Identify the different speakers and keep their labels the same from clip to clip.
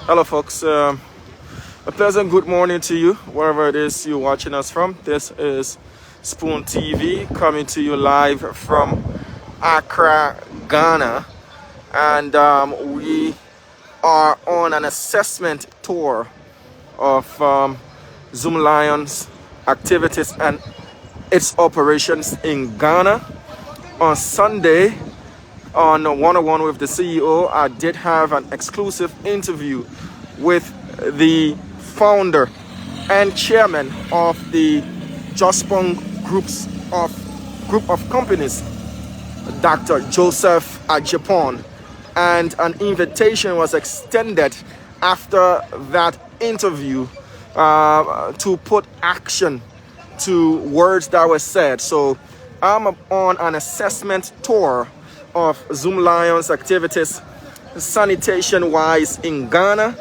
Speaker 1: Hello, folks. A pleasant good morning to you, wherever it is you're watching us from. This is Spoon TV coming to you live from Accra, Ghana. And we are on an assessment tour of Zoomlion's activities and its operations in Ghana. On Sunday, on one-on-one with the CEO, I did have an exclusive interview with the founder and chairman of the Jospong group of companies, Dr. Joseph Ajapon, and an invitation was extended after that interview to put action to words that were said. So I'm on an assessment tour of Zoomlion's activities sanitation-wise in Ghana,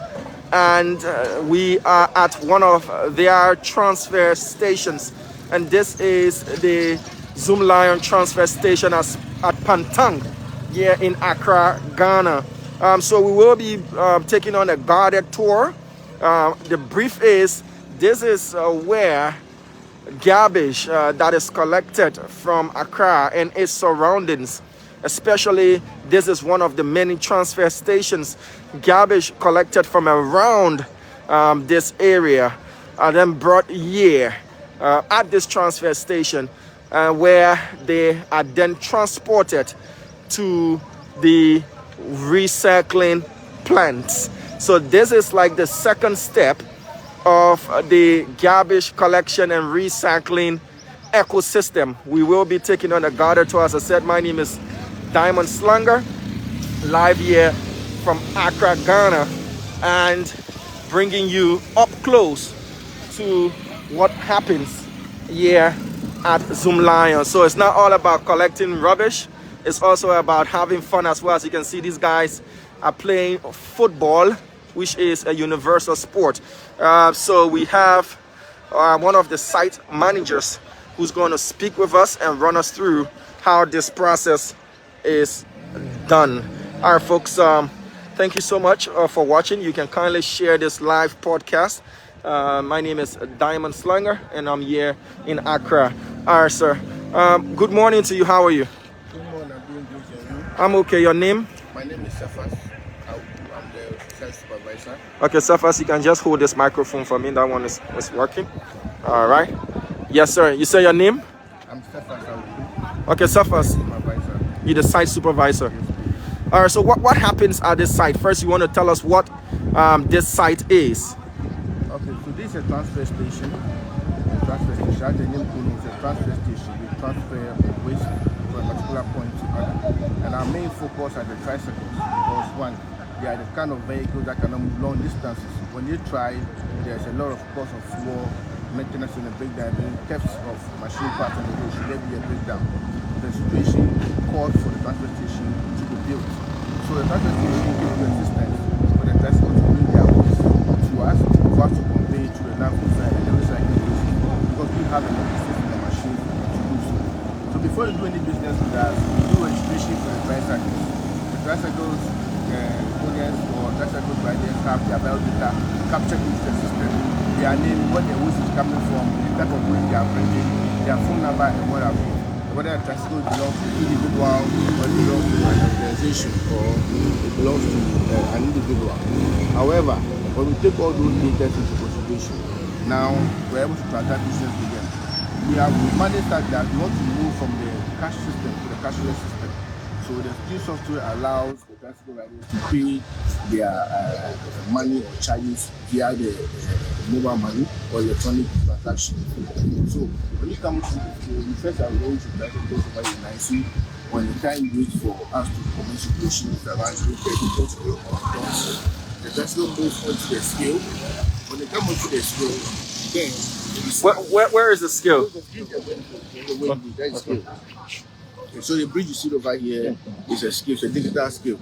Speaker 1: and we are at one of their transfer stations, and this is the Zoomlion transfer station at Pantang here in Accra, Ghana. So we will be taking on a guided tour. The brief is, this is where garbage that is collected from Accra and its surroundings, especially this is one of the many transfer stations, garbage collected from around this area are then brought here at this transfer station where they are then transported to the recycling plants. So this is like the second step of the garbage collection and recycling ecosystem. We will be taking on a guided tour. As I said, my name is Diamond Slanger, live here from Accra, Ghana, and bringing you up close to what happens here at Zoomlion. So it's not all about collecting rubbish, it's also about having fun as well. As you can see, these guys are playing football, which is a universal sport. So we have one of the site managers who's going to speak with us and run us through how this process is done. All right, folks, thank you so much for watching. You can kindly share this live podcast. My name is Diamond Slanger, and I'm here in Accra. All right, sir. Good morning to you. How are you?
Speaker 2: Good morning. I'm doing good.
Speaker 1: I'm okay. Your name?
Speaker 2: My name is Safas. I'm the site supervisor.
Speaker 1: Okay, Safas, you can just hold this microphone for me. That one is working. All right. Yes, sir. You say your name?
Speaker 2: I'm Safas.
Speaker 1: Okay, Safas.
Speaker 2: Supervisor.
Speaker 1: You're the site supervisor. All right, so what happens at this site? First, you want to tell us what this site is.
Speaker 2: Okay, so this is a transfer station. A transfer station, as the name is a transfer station. We transfer waste from a particular point to other. And our main focus are the tricycles, because one, they are the kind of vehicles that can move long distances. When you try, there's a lot of cost of fuel, maintenance and a breakdown, thefts of machine parts on the road. Should there be a breakdown? The situation called for the transfer station to be built. So the transfer station gives you assistance for the tricycles to bring their waste to us, for us to convey to the landfill side and the recycling station, because we have an assistance in the machine to do so. So before you do any business with us, we do registration for the tricycles. The tricycles, owners or tricycle riders have their bell data captured into the system, their name, what their waste is coming from, the type of waste they are bringing, their phone number, and what have you. Whether a tricycle belongs to an individual, or it belongs to an organization, or it belongs to an individual. However, when we take all those data into consideration, now we're able to transact business again. We managed that we want to move from the cash system to the cashless system. So the new software allows the tricycle riders to pay their money or charges via the mobile money or electronic transaction. So when you come to the first are going to tricycle over in IC, when the time waits for us to commence operation is around 8:30 the tricycle moves onto the scale. When they come onto the scale, then
Speaker 1: Where is the scale?
Speaker 2: So the bridge you see over here is a scale, it's a digital scale.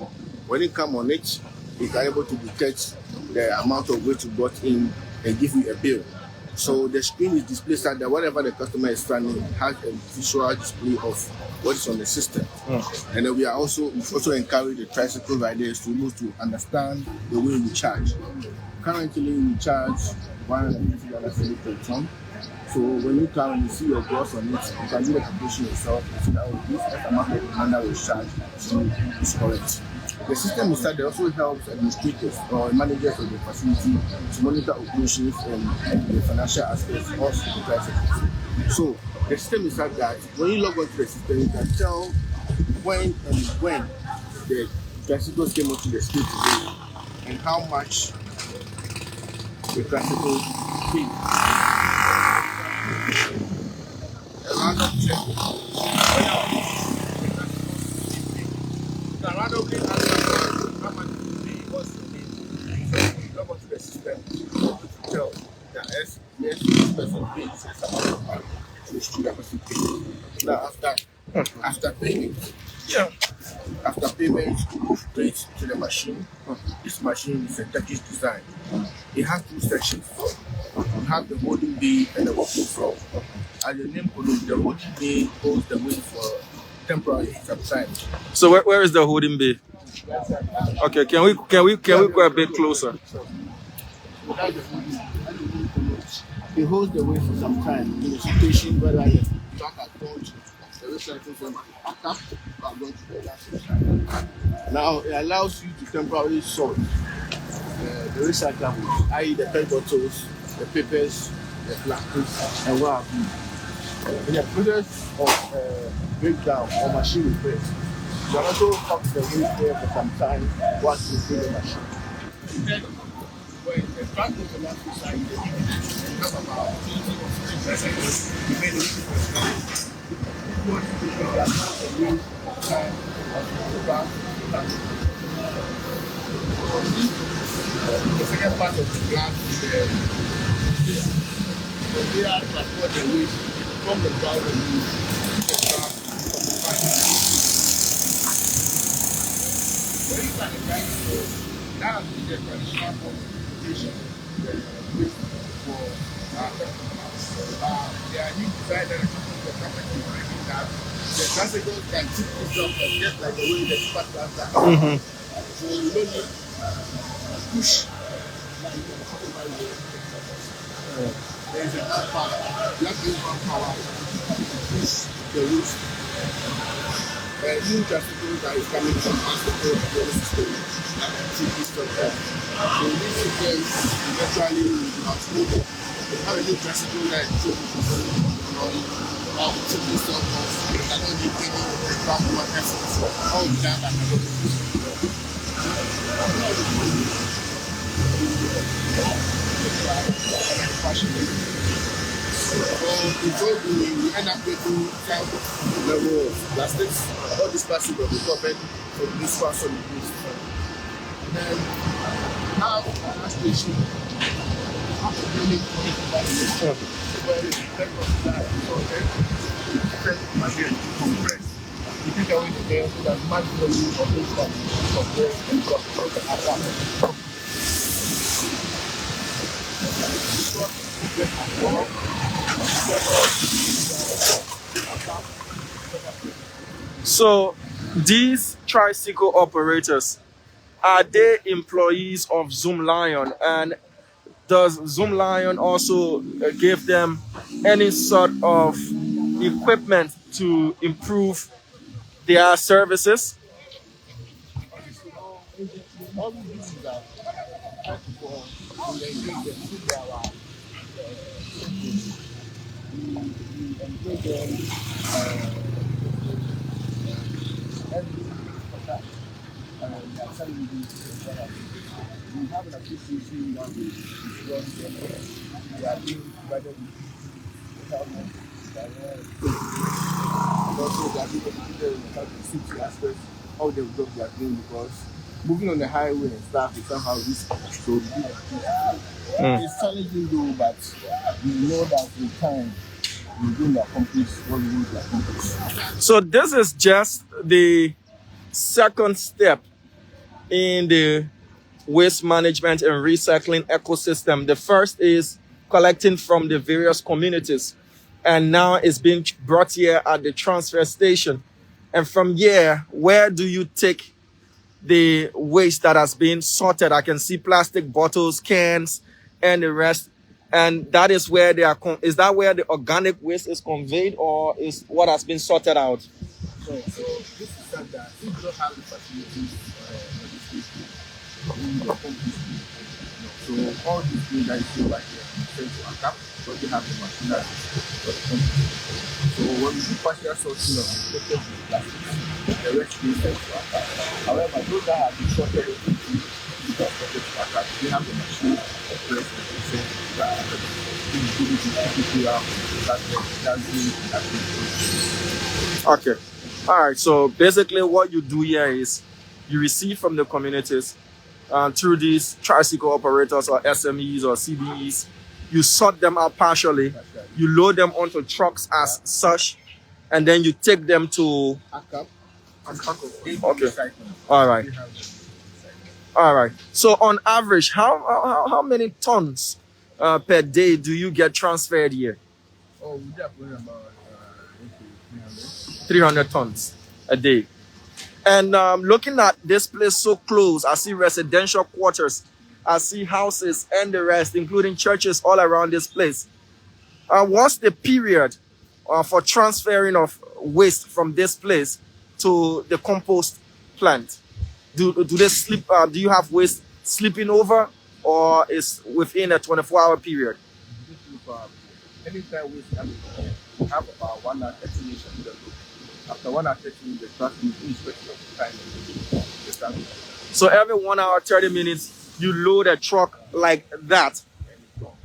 Speaker 2: When you come on it, it's able to detect the amount of weight you brought in and give you a bill. So the screen is displayed so that whatever the customer is scanning has a visual display of what is on the system. And then we also encourage the tricycle riders to be able to understand the way we charge. Currently, we charge $150 per ton. So when you come and you see your gross on it, you can do the calculation yourself and see that this X amount of money that was charged is correct. The system inside there also helps administrators or managers of the facility to monitor operations and the financial aspects of the tricycles. So the system is like that when you log onto the system, you can tell when the tricycles came onto the street today and how much the tricycles paid. A random check. The randomly answer how much you pay, what's your name. So when you log onto the system, you will tell that yes, this person pays this amount of money. That person pays. Now after payment, after payment, you go straight to the machine. This machine is a Turkish design. It has two sections. You have the holding bay and the working floor. As the name connotes, the holding bay holds the weight for temporary sometimes.
Speaker 1: So where is the holding bay? Okay, can we go a bit closer?
Speaker 2: It holds the weight for some time in a situation where the truck has gone to the recycling center, are going to the last. Now it allows you to temporarily sort the recyclables, i.e. the PET bottles, the papers, the plastics, and what have you. In the process of breakdown or machine repair, you can also cut the weight there for some time once you fill the machine. Then, when the truck goes to the last side, you have about 20 or 30 seconds to make the weight. What you do is the weight of time of the back. The second part of the glass is the layer transport the weight from the ground and to the glass from the back. When you start the tricycle, that has been the traditional communication for there are new design that the company is bringing that the tricycles can tip itself just like the way the super class are. So you don't need push like the super way. There is a hard part, black power, push the roof. New tricycle that is coming from hospital to the system that can tip this from there. So this system eventually will be outdated. Have a new tricycle that is tip this off, that don't need any back one effort. All that I can do. We end up getting some level of plastics. All this plastic will be covered from this one solid waste. Then now our station after building where the effect of that machine compress. You take away the air so that much volume of this one compress and compress the apartment.
Speaker 1: So these tricycle operators, are they employees of Zoomlion, and does Zoomlion also give them any sort of equipment to improve their services?
Speaker 2: All we do is that first of all, we engage them through our we engage them every quarter. We are selling this. We have an appreciation that we run them. We are doing rather than helping. And also, they are being educated in how to see the aspects of the job they are doing, because moving on the highway and stuff is somehow risky. So we do that. It's challenging though, but we know that in time we're going to accomplish what we want to accomplish.
Speaker 1: So this is just the second step in the waste management and recycling ecosystem. The first is collecting from the various communities. And now it's being brought here at the transfer station. And from here, where do you take the waste that has been sorted? I can see plastic bottles, cans, and the rest. And that is where they are. Is that where the organic waste is conveyed, or is what has been sorted out?
Speaker 2: So this is that if you don't have the facilities in the company, so all these things that you see right here, sent to ACAP, but you have the machinery for the company. So when we do partial sorting of the plastics, the rest is sent to ACAP. However, those that have been sorted into the ACAP, they have the machine for the rest of the sent to ACAP.
Speaker 1: Okay. All right. So basically, what you do here is you receive from the communities through these tricycle operators or SMEs or CBEs. You sort them out partially. You load them onto trucks as such, and then you take them to. Okay. All right. All right. So on average, how many tons per day do you get transferred here?
Speaker 2: Oh, we just put about
Speaker 1: 300 tons a day. And looking at this place so close, I see residential quarters, I see houses and the rest, including churches all around this place. What's the period for transferring of waste from this place to the compost plant? Do they sleep? Do you have waste sleeping over, or is within a 24-hour period?
Speaker 2: Anytime we have about 1 hour 30 minutes in the loop. After 1 hour 30 minutes, the traffic is inspection of the time.
Speaker 1: So every 1 hour 30 minutes, you load a truck like that,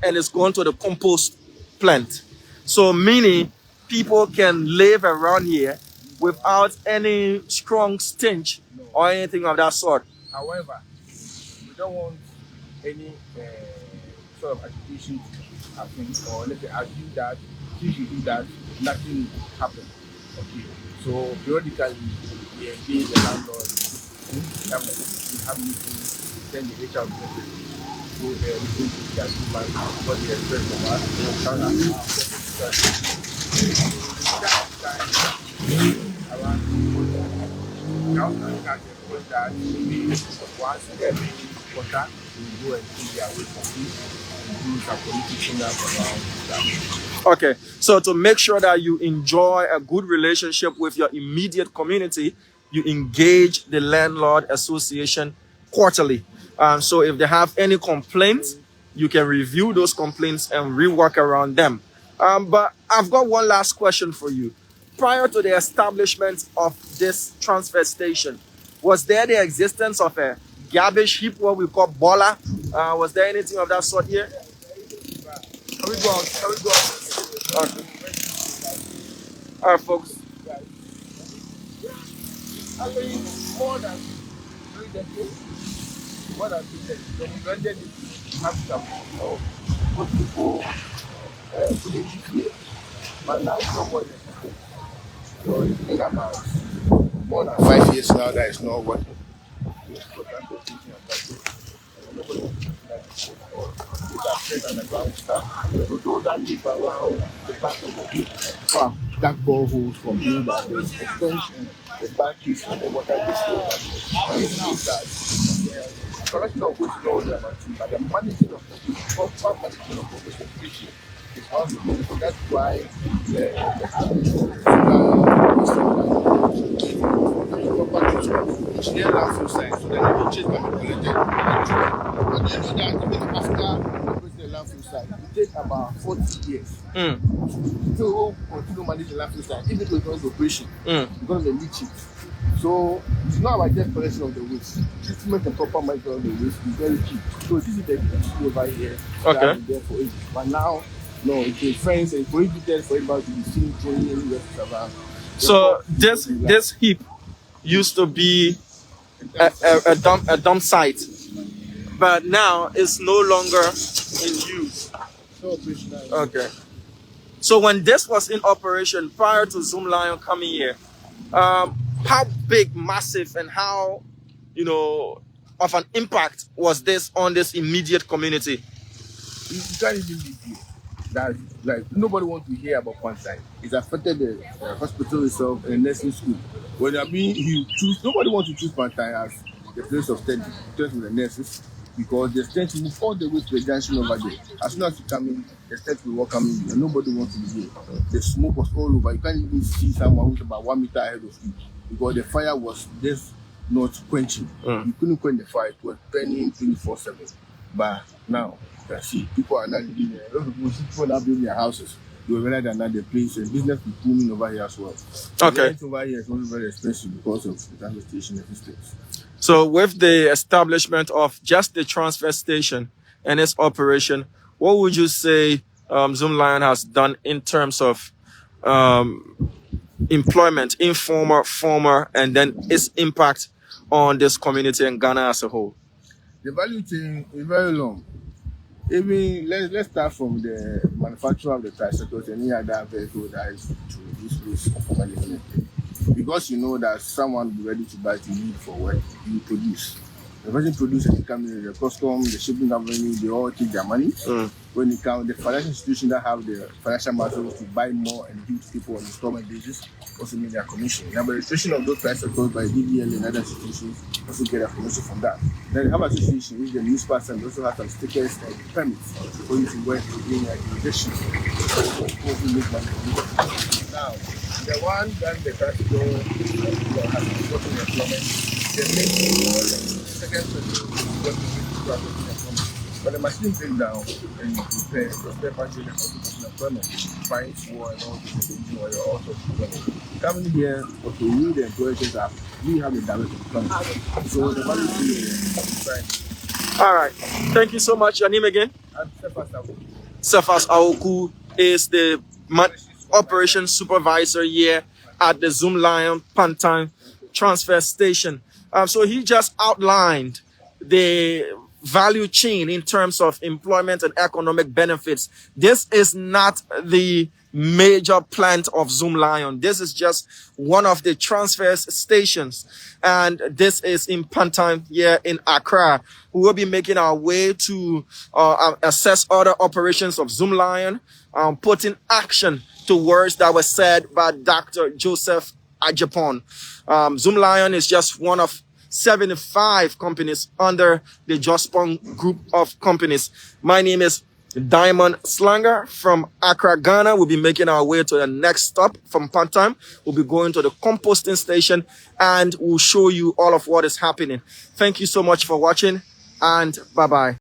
Speaker 1: and it's going to the compost plant. So meaning people can live around here without any strong stench or anything of that sort.
Speaker 2: However, we don't want any sort of agitation to happen, or let's say assume that if you do that, nothing will happen. Okay. So periodically we engage the landlord. We have meetings, then they reach out to them. Go there, we go to their demand, what they expect from us. Now that once every quarter we go and see their way for food.
Speaker 1: Okay, so to make sure that you enjoy a good relationship with your immediate community, you engage the landlord association quarterly. So if they have any complaints, you can review those complaints and rework around them. But I've got one last question for you. Prior to the establishment of this transfer station, was there the existence of a garbage heap, what we call bola? Was there anything of that sort here?
Speaker 2: Can we go out? Can we go out?
Speaker 1: Okay. All right, folks.
Speaker 2: Actually, more than 3 decades, more than 2 decades, when we rented it, we have some but now it's not working. So it's about more than 5 years now that it's not working. That boreholes from being that the extension, the batteries, and the water that collection of which is all there, but the management of the proper management of the situation is possible. So that's why engineer landfill site so that the purchase can be collected. But you know that even after the landfill site, it takes about 40 years to continue managing the landfill site. Even though it's operation, because of the leaching. So it's not about just collection of the waste. Treatment and proper management of the waste is very key. So this is the issue over here.
Speaker 1: Okay.
Speaker 2: There for ages. But now, no, it's a fence and prohibited for anybody to be seen throwing any waste around.
Speaker 1: So this heap used to be a dump site, but now it's no longer in use. Okay. So when this was in operation prior to Zoomlion coming here, how big, massive, and how, of an impact was this on this immediate community?
Speaker 2: You can't even live here. That like nobody wants to hear about Pantai. It's affected the hospital itself and nursing school. When I mean you choose, nobody wants to choose Pantai as the place of study with the nurses because the stent move all the way to the junction over there. As soon as you come in, the stent will welcome you and nobody wants to be here. The smoke was all over. You can't even see someone who's about 1 meter ahead of you because the fire was just not quenching. You couldn't quench the fire. It was burning 24/7. But now, you see, people are not living there. A lot of people now building their houses. You realize that now the place and business is booming over here as well.
Speaker 1: Okay.
Speaker 2: Rent over here is also very expensive because of the transfer station existence.
Speaker 1: So with the establishment of just the transfer station and its operation, what would you say Zoomlion has done in terms of employment, informal, formal, and then its impact on this community and Ghana as a whole?
Speaker 2: The value chain is very long. Even let's start from the manufacturer of the tricycles and any other vehicle that is to this place of management. Because you know that someone will be ready to buy to need for work, you produce. The person produce and come in, the custom, the shipping company, they all take their money. When it comes, the financial institution that have the financial muscles to buy more and give people on installment basis also make their commission. Now, the registration of those tricycles by DVL and other institutions also get a commission from that. Then the Harbour Association, which the news person also have some stickers and permits for you to work in accommodation. Also make money from it. Now, the one that the tricycle has been working in employment, the main second person working with employment. But the machine breaks down and you prepare the spare parts and also employment, fines, war, and all this engine oil, all sorts of employment. Coming here, okay, we the employers are we have a direct employment. So the value is right.
Speaker 1: All right. Thank you so much. Your name again?
Speaker 2: I'm
Speaker 1: Cephas Aoku is the operations supervisor here at the Zoomlion Pantan transfer station. So he just outlined the value chain in terms of employment and economic benefits. This is not the major plant of Zoomlion. This is just one of the transfer stations, and this is in Pantan here in Accra. We will be making our way to assess other operations of Zoomlion, put in action to words that were said by Dr. Joseph Ajapon. Zoomlion is just one of 75 companies under the Jospong group of companies. My name is Diamond Slanger from Accra, Ghana. We'll be making our way to the next stop from Pantan. We'll be going to the composting station and we'll show you all of what is happening. Thank you so much for watching and bye-bye.